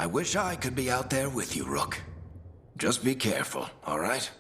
I wish I could be out there with you, Rook. Just be careful, all right?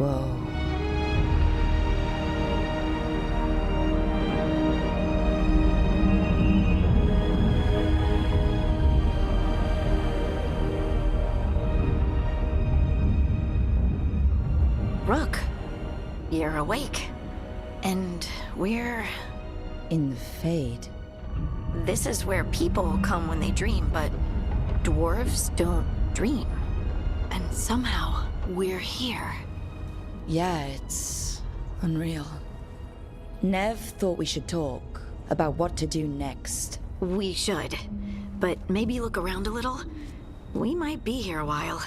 Whoa. Rook, you're awake. And we're... In the Fade. This is where people come when they dream, but dwarves don't dream. And somehow, we're here. Yeah, it's unreal. Nev thought we should talk about what to do next. We should. But maybe look around a little. We might be here a while.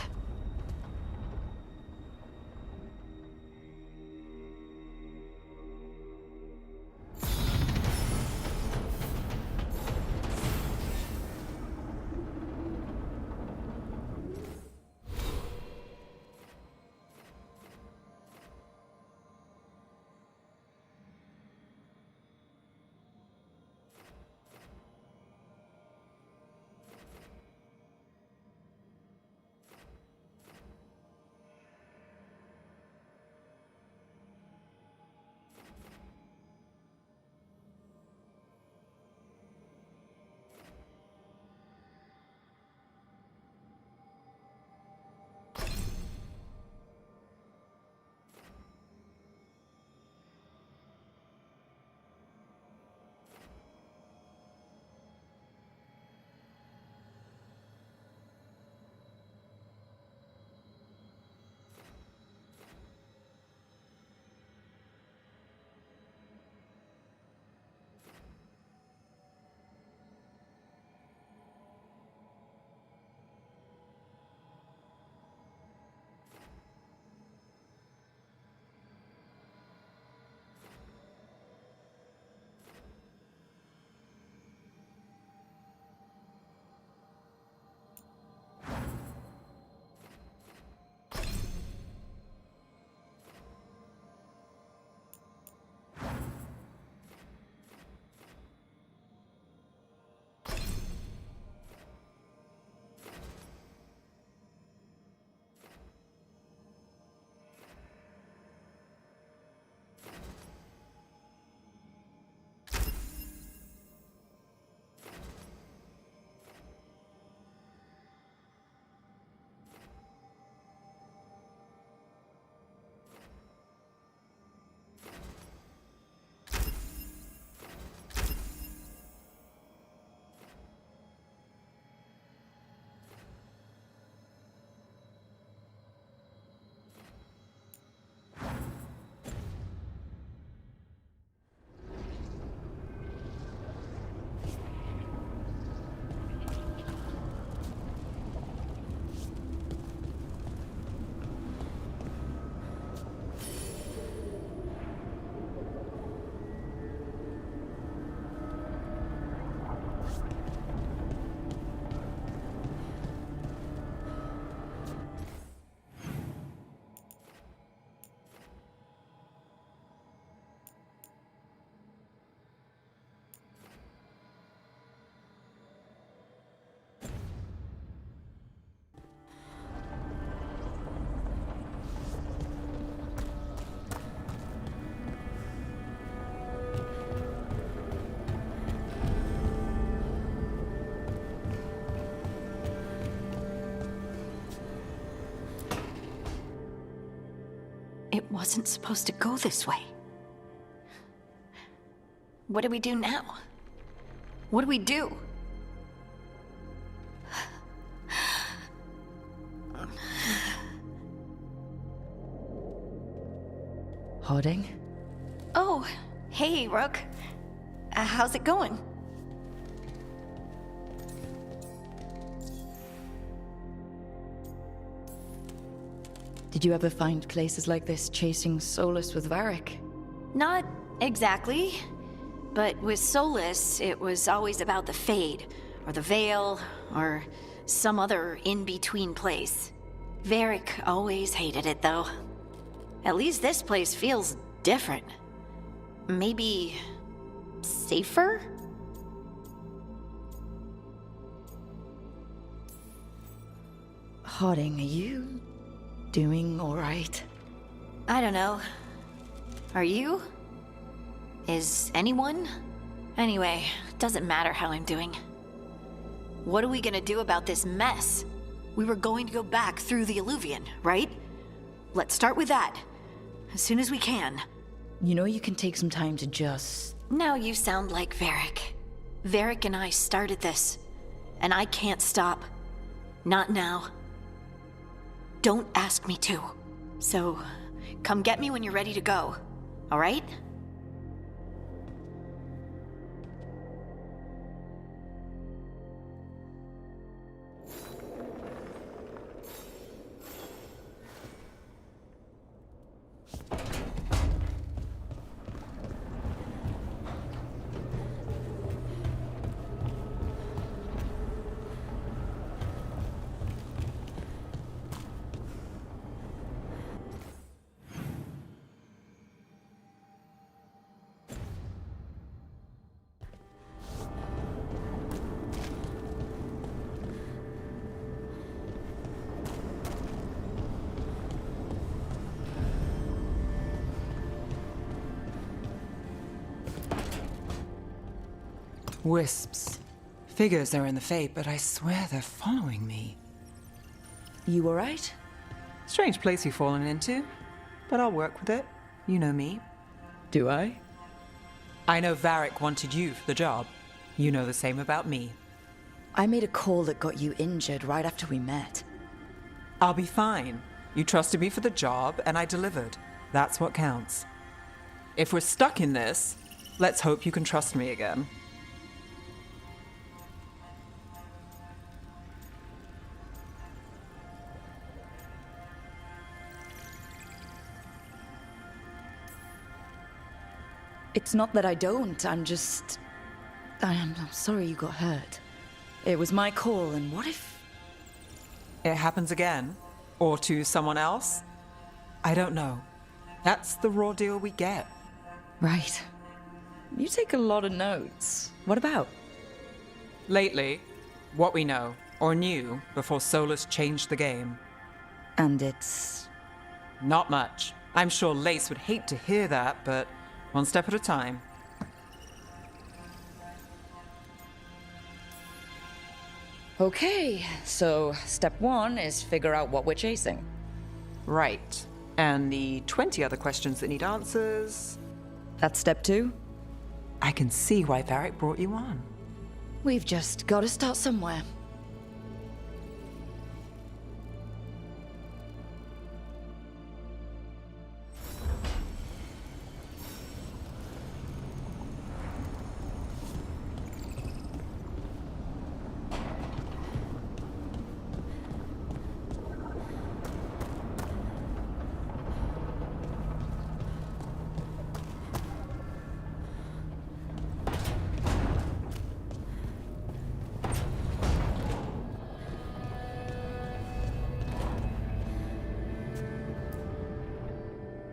It wasn't supposed to go this way. What do we do now? What do we do? Harding? Oh, hey, Rook. How's it going? Did you ever find places like this chasing Solus with Varric? Not exactly. But with Solus, it was always about the Fade, or the Veil, or some other in-between place. Varric always hated it, though. At least this place feels different. Maybe... safer? Harding, are you doing all right? I don't know. Are you? Is anyone? Anyway, doesn't matter how I'm doing. What are we gonna do about this mess? We were going to go back through the Alluvion, right? Let's start with that. As soon as we can. You know you can take some time to just... Now you sound like Varric. Varric and I started this. And I can't stop. Not now. Don't ask me to. So, come get me when you're ready to go. All right? Wisps. Figures are in the Fate, but I swear they're following me. You alright? Strange place you've fallen into, but I'll work with it. You know me. Do I? I know Varric wanted you for the job. You know the same about me. I made a call that got you injured right after we met. I'll be fine. You trusted me for the job, and I delivered. That's what counts. If we're stuck in this, let's hope you can trust me again. It's not that I don't, I'm sorry you got hurt. It was my call, and what if... It happens again? Or to someone else? I don't know. That's the raw deal we get. Right. You take a lot of notes. What about? Lately, what we know, or knew, before Solus changed the game. And it's... Not much. I'm sure Lace would hate to hear that, but one step at a time. Okay, so step one is figure out what we're chasing. Right. And the 20 other questions that need answers... That's step two? I can see why Varric brought you on. We've just got to start somewhere.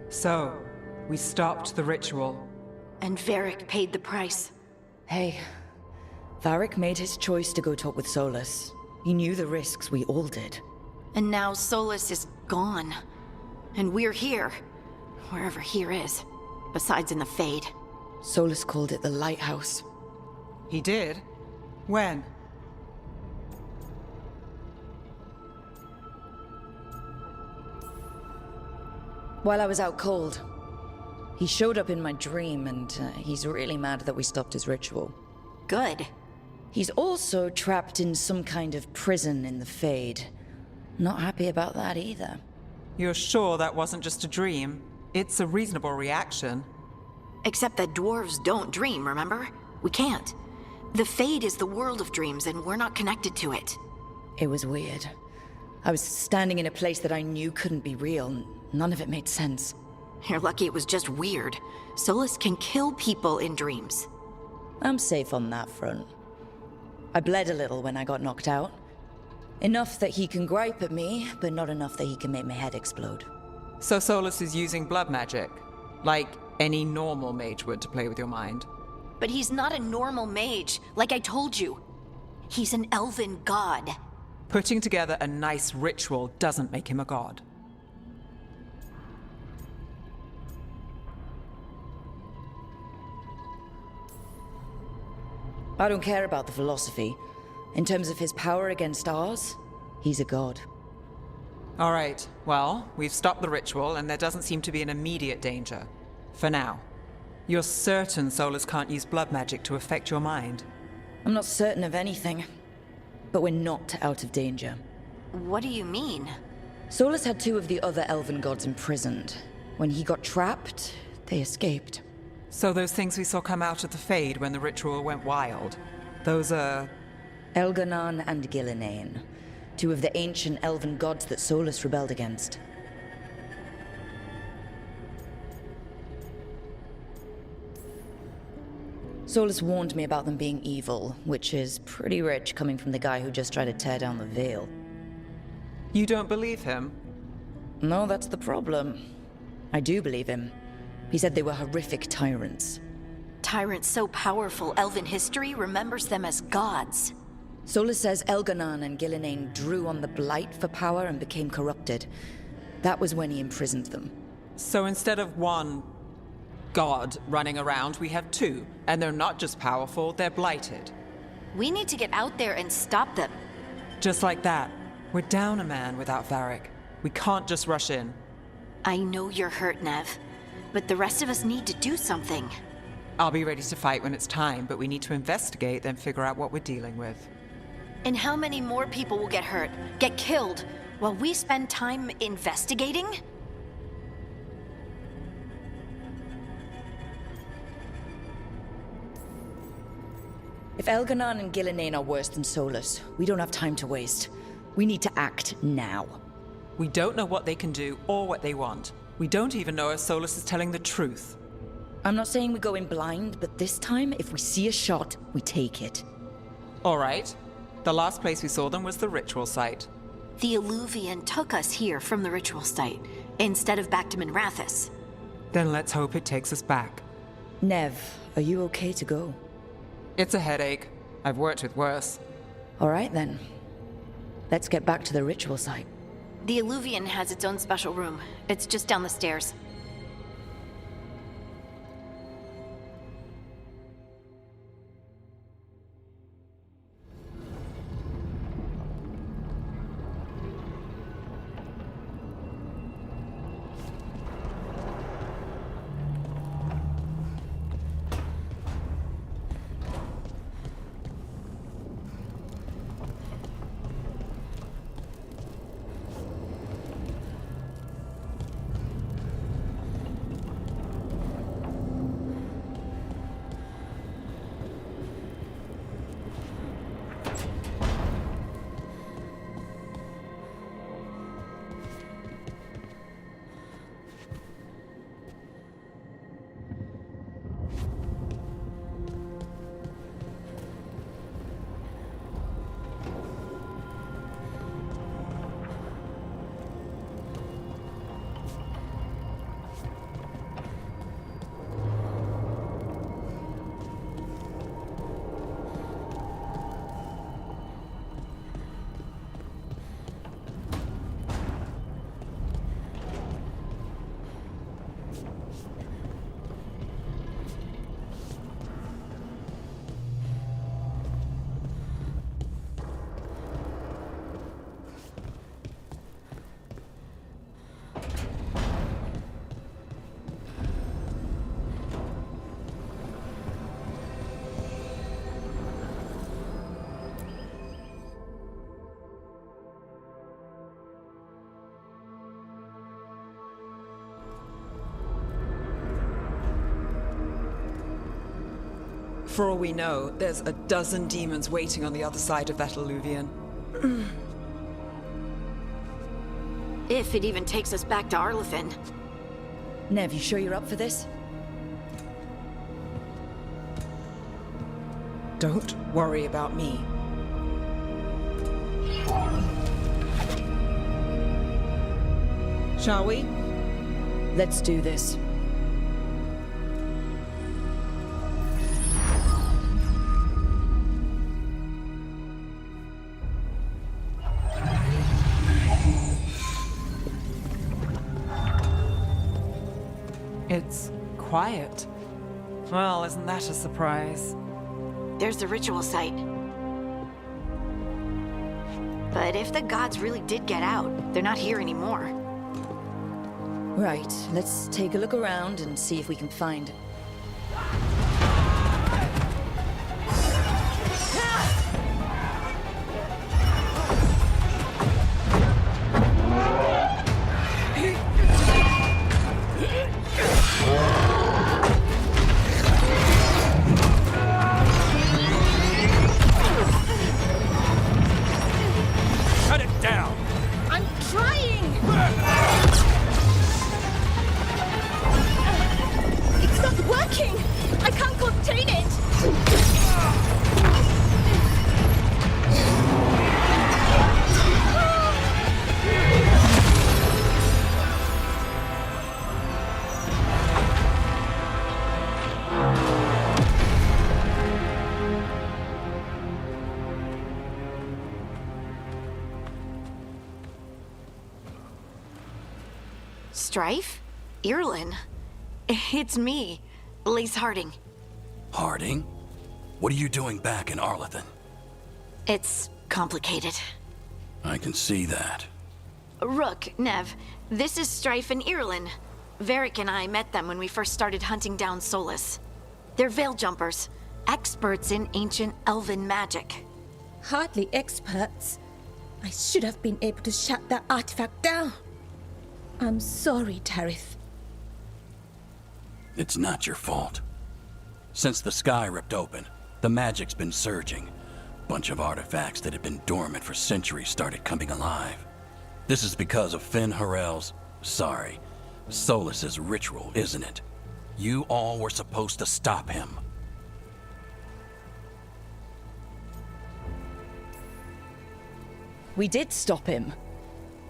So, we stopped the ritual. And Varric paid the price. Hey, Varric made his choice to go talk with Solus. He knew the risks, we all did. And now Solus is gone. And we're here. Wherever here is. Besides in the Fade. Solus called it the Lighthouse. He did? When? While I was out cold. He showed up in my dream, and he's really mad that we stopped his ritual. Good. He's also trapped in some kind of prison in the Fade. Not happy about that either. You're sure that wasn't just a dream? It's a reasonable reaction. Except that dwarves don't dream, remember? We can't. The Fade is the world of dreams, and we're not connected to it. It was weird. I was standing in a place that I knew couldn't be real. None of it made sense. You're lucky it was just weird. Solus can kill people in dreams. I'm safe on that front. I bled a little when I got knocked out. Enough that he can gripe at me, but not enough that he can make my head explode. So Solus is using blood magic? Like any normal mage would to play with your mind? But he's not a normal mage, like I told you. He's an elven god. Putting together a nice ritual doesn't make him a god. I don't care about the philosophy. In terms of his power against ours, he's a god. All right, well, we've stopped the ritual, and there doesn't seem to be an immediate danger. For now. You're certain Solus can't use blood magic to affect your mind? I'm not certain of anything, but we're not out of danger. What do you mean? Solus had 2 of the other elven gods imprisoned. When he got trapped, they escaped. So those things we saw come out of the Fade when the ritual went wild, those are... Elganon and Gillinane, 2 of the ancient elven gods that Solus rebelled against. Solus warned me about them being evil, which is pretty rich coming from the guy who just tried to tear down the Veil. You don't believe him? No, that's the problem. I do believe him. He said they were horrific tyrants. Tyrants so powerful, elven history remembers them as gods. Solus says Elganon and Gillinane drew on the Blight for power and became corrupted. That was when he imprisoned them. So instead of 1 god running around, we have 2. And they're not just powerful, they're blighted. We need to get out there and stop them. Just like that. We're down a man without Varric. We can't just rush in. I know you're hurt, Nev, but the rest of us need to do something. I'll be ready to fight when it's time, but we need to investigate, then figure out what we're dealing with. And how many more people will get hurt, get killed, while we spend time investigating? If Elganon and Gillinane are worse than Solus, we don't have time to waste. We need to act now. We don't know what they can do or what they want. We don't even know if Solus is telling the truth. I'm not saying we go in blind, but this time, if we see a shot, we take it. All right. The last place we saw them was the ritual site. The Alluvian took us here from the ritual site, instead of back to Minrathous. Then let's hope it takes us back. Nev, are you okay to go? It's a headache. I've worked with worse. All right, then. Let's get back to the ritual site. The Alluvian has its own special room. It's just down the stairs. For all we know, there's a dozen demons waiting on the other side of that alluvian. If it even takes us back to Arlefin. Nev, you sure you're up for this? Don't worry about me. Shall we? Let's do this. It's quiet. Well, isn't that a surprise? there's the ritual site. But if the gods really did get out, they're not here anymore. Right, let's take a look around and see if we can find... Cut it down! I'm trying! It's not working! I can't contain it! Strife? Irlin? It's me, Lace Harding. Harding? What are you doing back in Arlethan? It's complicated. I can see that. Rook, Nev, this is Strife and Irlin. Varric and I met them when we first started hunting down Solus. They're veil jumpers, experts in ancient elven magic. Hardly experts. I should have been able to shut that artifact down. I'm sorry, Tarith. It's not your fault. Since the sky ripped open, the magic's been surging. Bunch of artifacts that had been dormant for centuries started coming alive. This is because of Finn Harel's... Solus's ritual, isn't it? You all were supposed to stop him. We did stop him.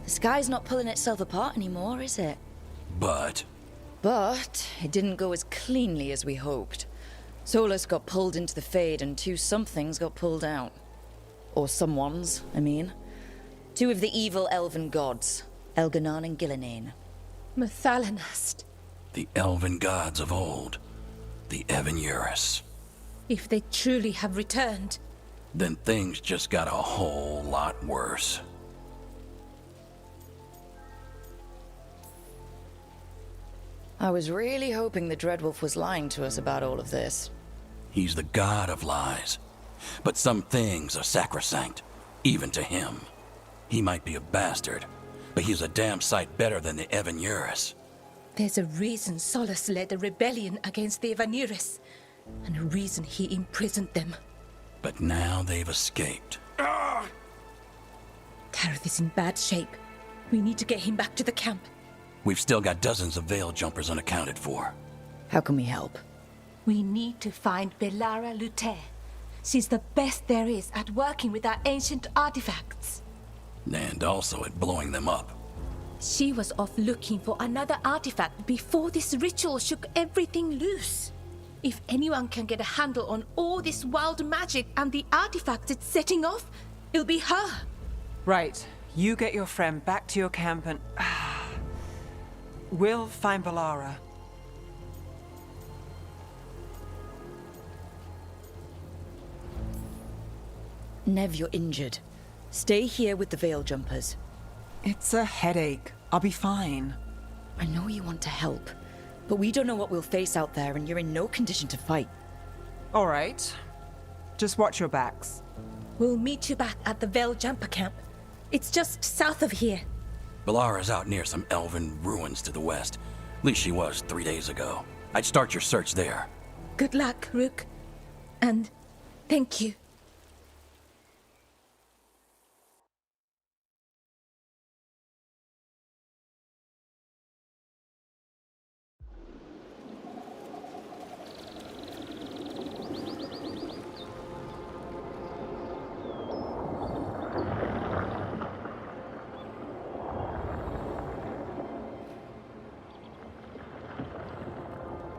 The sky's not pulling itself apart anymore, is it? But But it didn't go as cleanly as we hoped. Solus got pulled into the Fade and two somethings got pulled out. Or someones, I mean. Two of the evil elven gods, Elganon and Gillinane. Mathalanast. the elven gods of old, the Evan-Urus. If they truly have returned. Then things just got a whole lot worse. I was really hoping the Dreadwolf was lying to us about all of this. He's the god of lies. But some things are sacrosanct, even to him. He might be a bastard, but he's a damn sight better than the Evan-Urus. There's a reason Solus led a rebellion against the Evan-Urus, and a reason he imprisoned them. But now they've escaped. Tareth is in bad shape. We need to get him back to the camp. We've still got dozens of veil jumpers unaccounted for. How can we help? We need to find Belara Luther. She's the best there is at working with our ancient artifacts. And also at blowing them up. She was off looking for another artifact before this ritual shook everything loose. If anyone can get a handle on all this wild magic and the artifacts it's setting off, it'll be her. Right. You get your friend back to your camp and... we'll find Belara. Nev, you're injured. Stay here with the veil jumpers. It's a headache. I'll be fine. I know you want to help, but we don't know what we'll face out there, and you're in no condition to fight. All right. Just watch your backs. We'll meet you back at the Veil Jumper camp. It's just south of here. Belara's out near some elven ruins to the west. At least she was 3 days ago. I'd start your search there. Good luck, Rook. And thank you.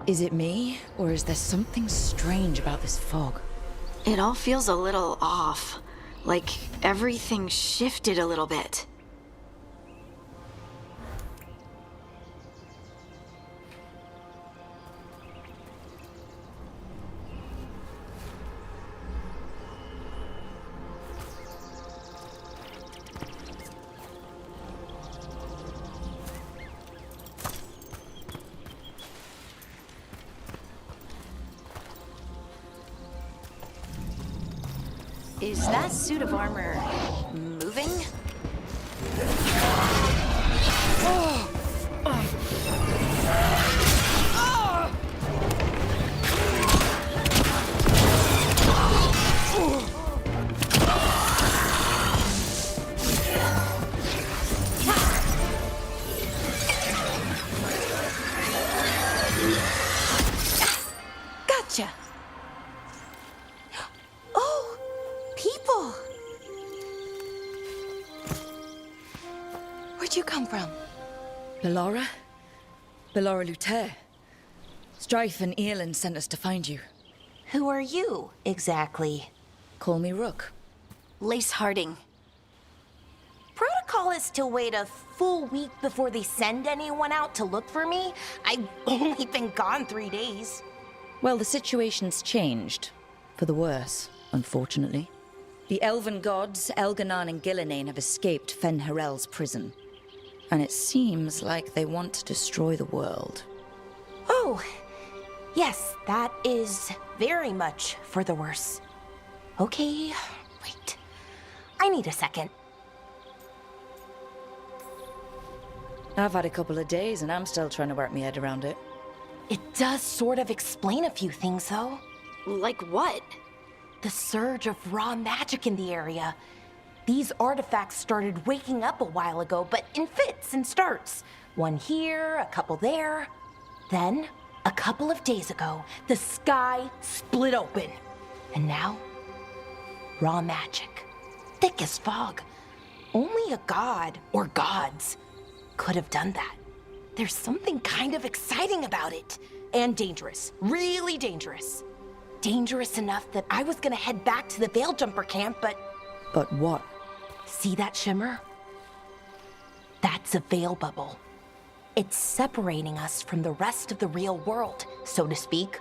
Is it me, or is there something strange about this fog? It all feels a little off. Like everything shifted a little bit. Is that suit of armor moving? Gotcha. Oh, people. Where'd you come from? Bellora? Bellora Luther. Strife and Earlin sent us to find you. Who are you, exactly? Call me Rook. Lace Harding. Protocol is to wait a full week before they send anyone out to look for me. I've only been gone 3 days. Well, the situation's changed. For the worse, unfortunately. The elven gods, Elganan and Gillinane, have escaped Fen Harel's prison. And it seems like they want to destroy the world. Oh, yes, that is very much for the worse. Okay, wait. I need a second. I've had a couple of days and I'm still trying to work my head around it. It does sort of explain a few things, though. Like what? The surge of raw magic in the area. These artifacts started waking up a while ago, but in fits and starts. One here, a couple there. Then, a couple of days ago, the sky split open. And now, raw magic. Thick as fog. Only a god, or gods, could have done that. There's something kind of exciting about it. And dangerous. Really dangerous. Dangerous enough that I was gonna head back to the Veil Jumper camp, but... But what? See that shimmer? That's a veil bubble. It's separating us from the rest of the real world, so to speak.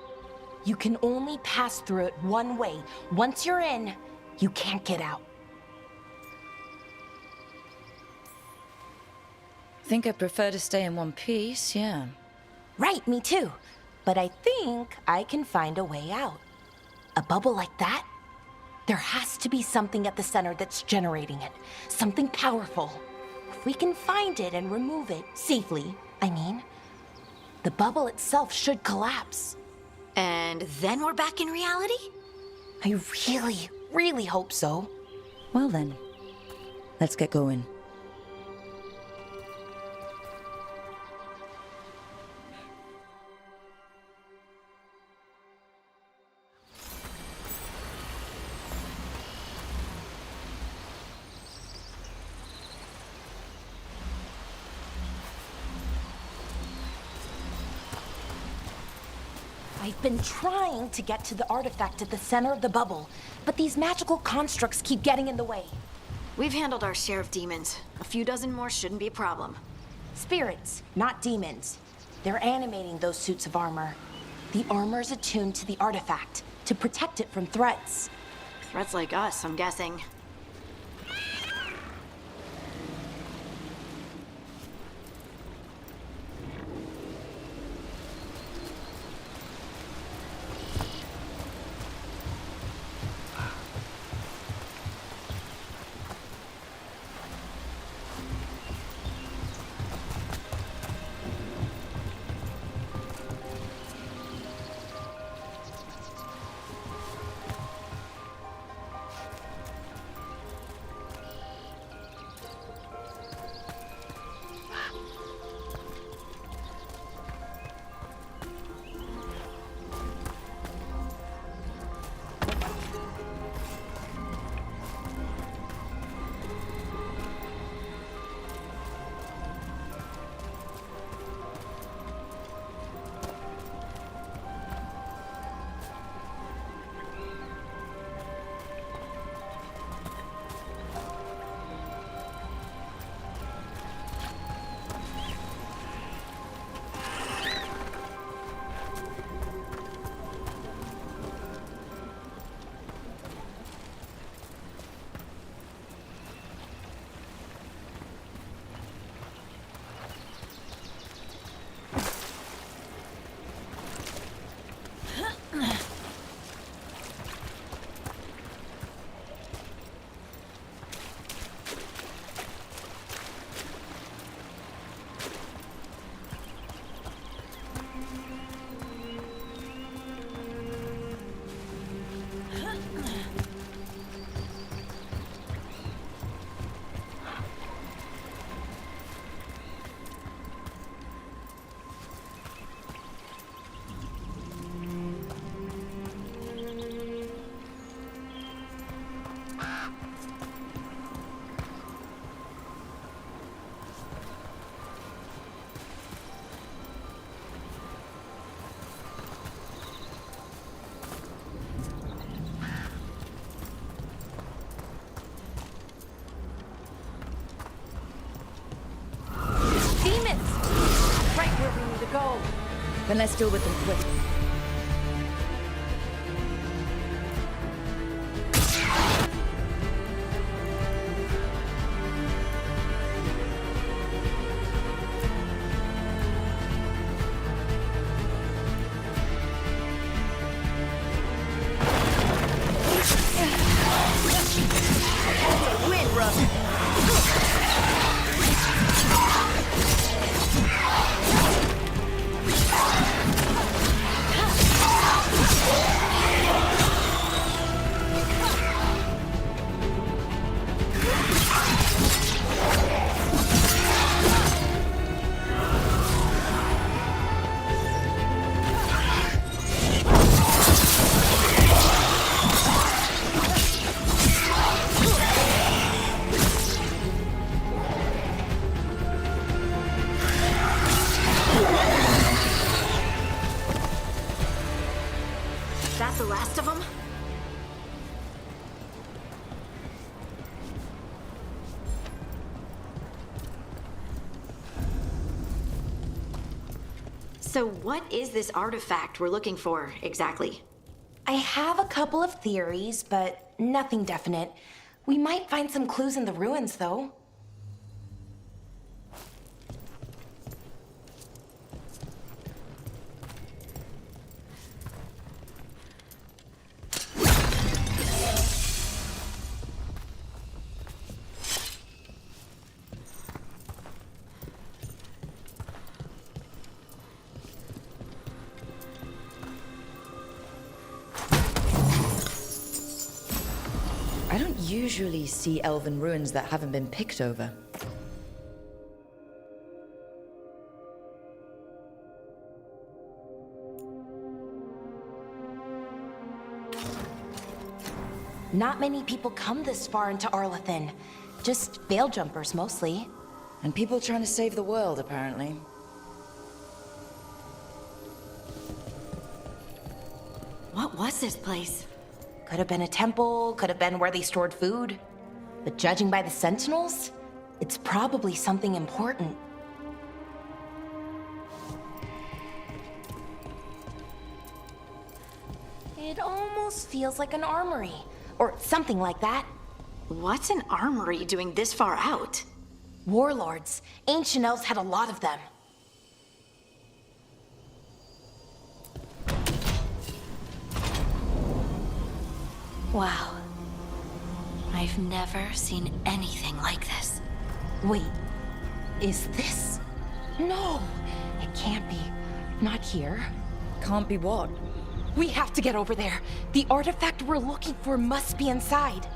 You can only pass through it one way. Once you're in, you can't get out. Think I'd prefer to stay in one piece, yeah. Right, me too. But I think I can find a way out. A bubble like that? There has to be something at the center that's generating it. Something powerful. If we can find it and remove it, safely, I mean, the bubble itself should collapse. And then we're back in reality? I really, really hope so. Well then, let's get going. I've been trying to get to the artifact at the center of the bubble, but these magical constructs keep getting in the way. We've handled our share of demons. A few dozen more shouldn't be a problem. Spirits, not demons. They're animating those suits of armor. The armor's attuned to the artifact to protect it from threats. Threats like us, I'm guessing. Then let's deal with them quick. Win, Russ. That the last of them? So what is this artifact we're looking for, exactly? I have a couple of theories, but nothing definite. We might find some clues in the ruins, though. I don't usually see elven ruins that haven't been picked over. Not many people come this far into Arlathan. Just veil jumpers, mostly. And people trying to save the world, apparently. What was this place? Could have been a temple, could have been where they stored food. But judging by the sentinels, it's probably something important. It almost feels like an armory, or something like that. What's an armory doing this far out? Warlords. Ancient elves had a lot of them. Wow. I've never seen anything like this. Wait, is this? No, it can't be. Not here. Can't be what? We have to get over there. The artifact we're looking for must be inside.